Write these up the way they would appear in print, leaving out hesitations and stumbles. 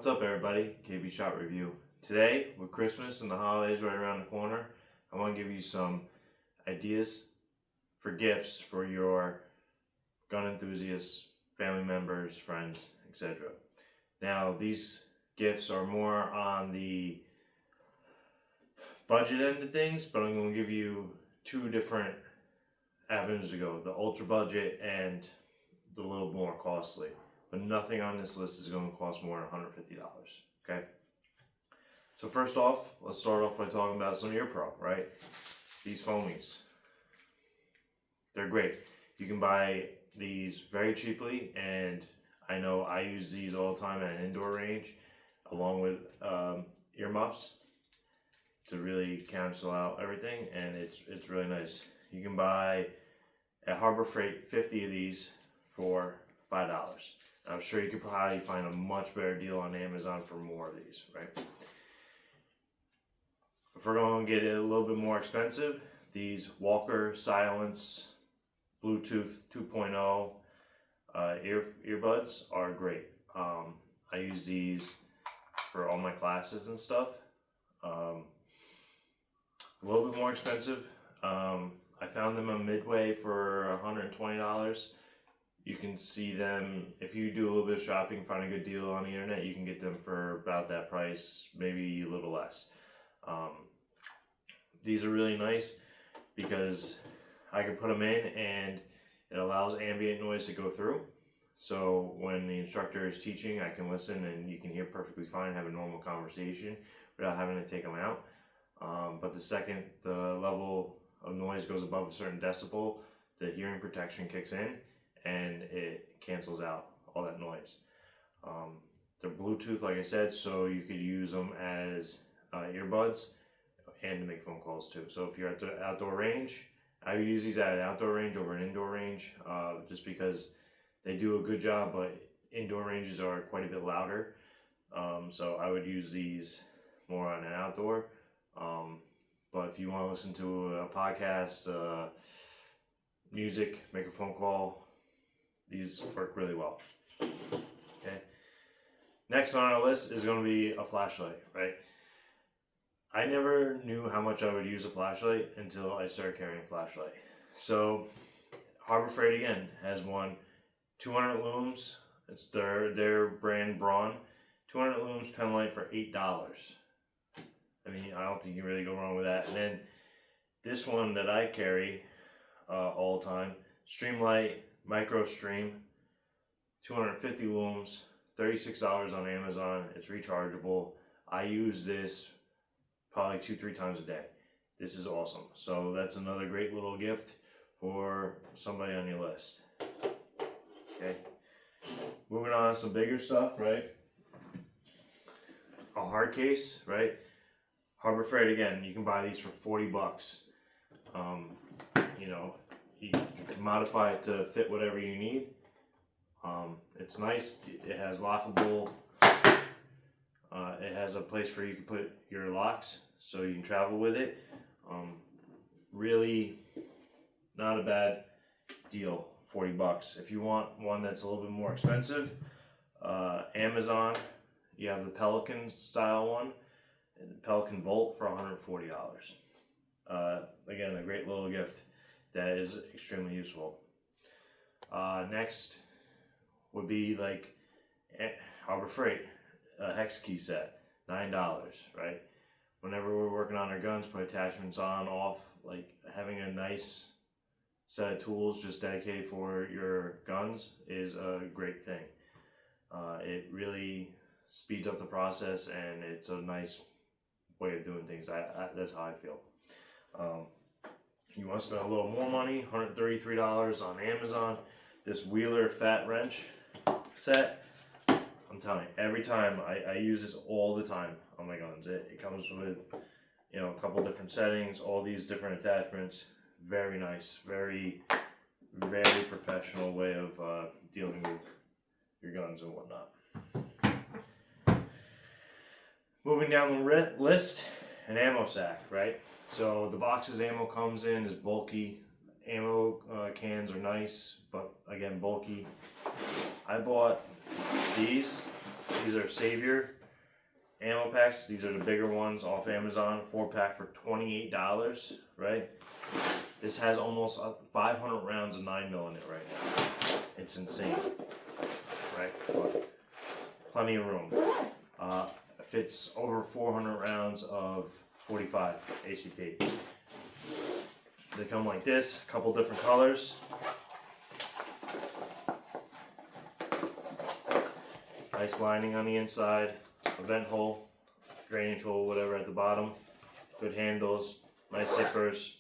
What's up everybody, KB Shot Review. Today, with Christmas and the holidays right around the corner, I want to give you some ideas for gifts for your gun enthusiasts, family members, friends, etc. Now, these gifts are more on the budget end of things, but I'm going to give you two different avenues to go, the ultra budget and the little more costly. But nothing on this list is going to cost more than $150, okay? So first off, let's start off by talking about some ear pro, right? These foamies. They're great. You can buy these very cheaply, and I know I use these all the time at an indoor range, along with earmuffs to really cancel out everything, and it's really nice. You can buy at Harbor Freight 50 of these for $5. I'm sure you could probably find a much better deal on Amazon for more of these, right? If we're going to get it a little bit more expensive, these Walker Silence Bluetooth 2.0 earbuds are great. I use these for all my classes and stuff. A little bit more expensive. I found them on Midway for $120. You can see them, if you do a little bit of shopping, find a good deal on the internet, you can get them for about that price, maybe a little less. These are really nice because I can put them in and it allows ambient noise to go through. So when the instructor is teaching, I can listen and you can hear perfectly fine, have a normal conversation without having to take them out. But the second the level of noise goes above a certain decibel, the hearing protection kicks in and it cancels out all that noise. They're Bluetooth, like I said, so you could use them as earbuds and to make phone calls too. So if you're at the outdoor range, I would use these at an outdoor range over an indoor range, just because they do a good job, but indoor ranges are quite a bit louder. So I would use these more on an outdoor. But if you want to listen to a podcast, music, make a phone call, these work really well. Okay. Next on our list is going to be a flashlight, right? I never knew how much I would use a flashlight until I started carrying a flashlight. So Harbor Freight again has one, 200 looms. It's their brand Braun, 200 looms pen light for $8. I mean, I don't think you can really go wrong with that. And then this one that I carry all the time, Streamlight Micro Stream, 250 looms, $36 on Amazon. It's rechargeable. I use this probably 2-3 times a day. This is awesome. So that's another great little gift for somebody on your list. Okay. Moving on to some bigger stuff, right? A hard case, right? Harbor Freight again, you can buy these for $40. You know, you can modify it to fit whatever you need. It's nice. It has lockable. It has a place where you can put your locks, so you can travel with it. Really, not a bad deal. $40. If you want one that's a little bit more expensive, Amazon, you have the Pelican style one. Pelican Volt for $140. Again, a great little gift that is extremely useful. Next would be like Harbor Freight, a hex key set, $9, right? Whenever we're working on our guns, put attachments on, off, like having a nice set of tools just dedicated for your guns is a great thing. It really speeds up the process and it's a nice way of doing things. That's how I feel. You want to spend a little more money, $133 on Amazon. This Wheeler Fat Wrench set, I'm telling you, every time I use this all the time on my guns. It comes with, you know, a couple different settings, all these different attachments. Very nice, very professional way of dealing with your guns and whatnot. Moving down the list, an ammo sack, right? So the boxes ammo comes in is bulky. Ammo cans are nice, but again, bulky. I bought these These are Savior ammo packs. These are the bigger ones off Amazon. 4-pack for $28, right? This has almost 500 rounds of 9mm in it right now. It's insane, right? But plenty of room. Fits over 400 rounds of 45 ACP. They come like this, a couple different colors. Nice lining on the inside, a vent hole, drainage hole, whatever at the bottom. Good handles, nice zippers.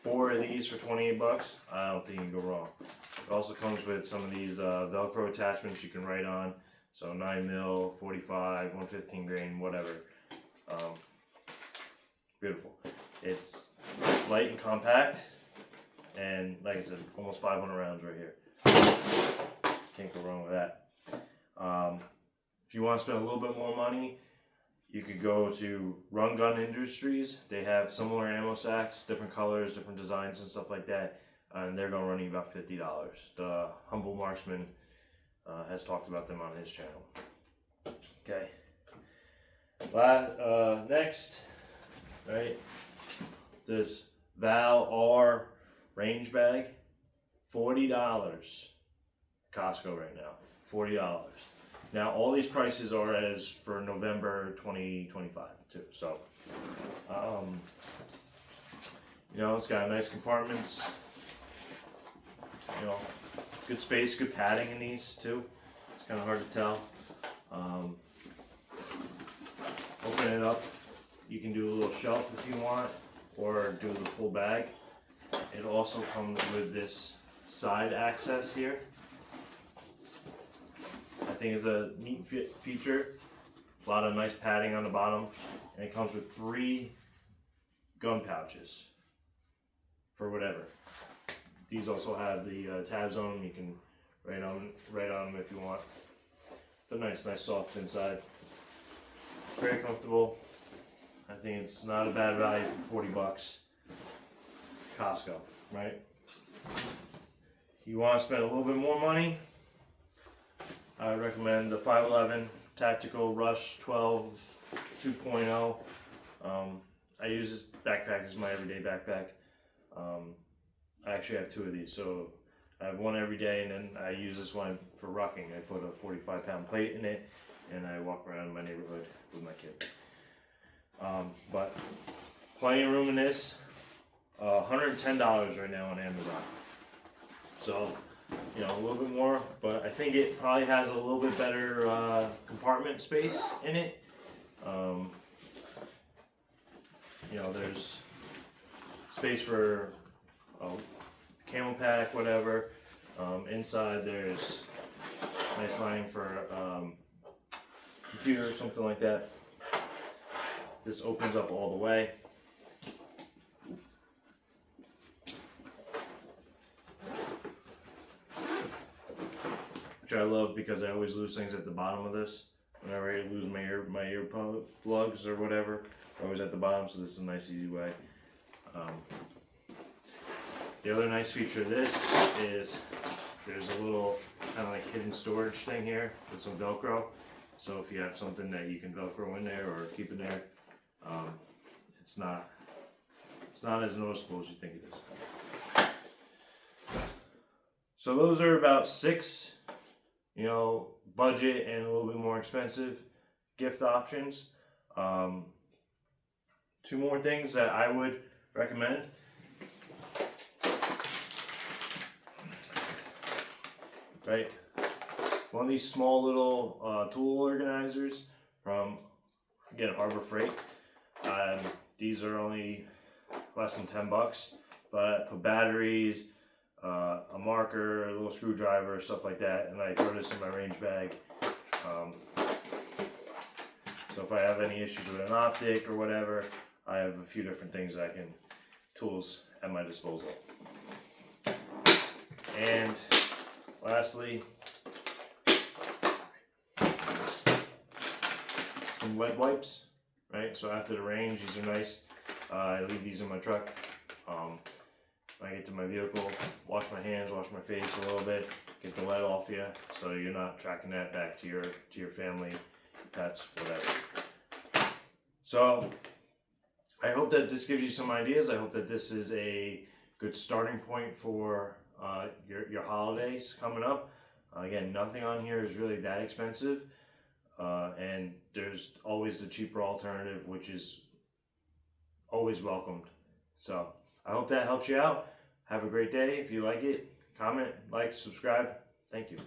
4 of these for 28 bucks. I don't think you can go wrong. It also comes with some of these Velcro attachments you can write on. So 9mm, 45, 115 grain, whatever. Beautiful. It's light and compact, and like I said, almost 500 rounds right here. Can't go wrong with that. If you want to spend a little bit more money, you could go to Run Gun Industries. They have similar ammo sacks, different colors, different designs and stuff like that, and they're going to run you about $50. The Humble Marksman has talked about them on his channel. Okay. Next, right, this Val R range bag, $40. Costco right now, $40. Now all these prices are as for November 2025 too. So, you know, it's got nice compartments. You know, good space, good padding in these too. It's kind of hard to tell. Open it up. You can do a little shelf if you want, or do the full bag. It also comes with this side access here. I think it's a neat feature. A lot of nice padding on the bottom, and it comes with 3 gun pouches for whatever. These also have the tabs on them. You can write on them if you want. They're nice soft inside. Very comfortable. I think it's not a bad value for 40 bucks. Costco, right? You want to spend a little bit more money? I would recommend the 511 Tactical Rush 12 2.0. I use this backpack as my everyday backpack. I actually have 2 of these, so I have one every day, and then I use this one for rucking. I put a 45-pound plate in it, and I walk around my neighborhood with my kid. But plenty of room in this. $110 right now on Amazon. So, you know, a little bit more, but I think it probably has a little bit better compartment space in it. You know, there's space for camel pack, whatever. Inside there's nice lining for computer or something like that. This opens up all the way. Which I love because I always lose things at the bottom of this. Whenever I lose my ear plugs or whatever, they're always at the bottom, so this is a nice easy way. The other nice feature of this is there's a little kind of like hidden storage thing here with some Velcro. So if you have something that you can Velcro in there or keep in there, it's not as noticeable as you think it is. So those are about 6, you know, budget and a little bit more expensive gift options. 2 more things that I would recommend. Right, one of these small little tool organizers from, again, Harbor Freight. These are only less than 10 bucks, but put batteries, a marker, a little screwdriver, stuff like that, and I throw this in my range bag. So if I have any issues with an optic or whatever, I have a few different things that tools at my disposal. And lastly, some lead wipes, right? So after the range, these are nice. I leave these in my truck. Like I get to my vehicle, wash my hands, wash my face a little bit, get the lead off you, so you're not tracking that back to your family, pets, whatever. So I hope that this gives you some ideas. I hope that this is a good starting point for your holidays coming up. Again, nothing on here is really that expensive, and there's always the cheaper alternative, which is always welcomed. So I hope that helps you out. Have a great day. If you like it, comment, like, subscribe. Thank you.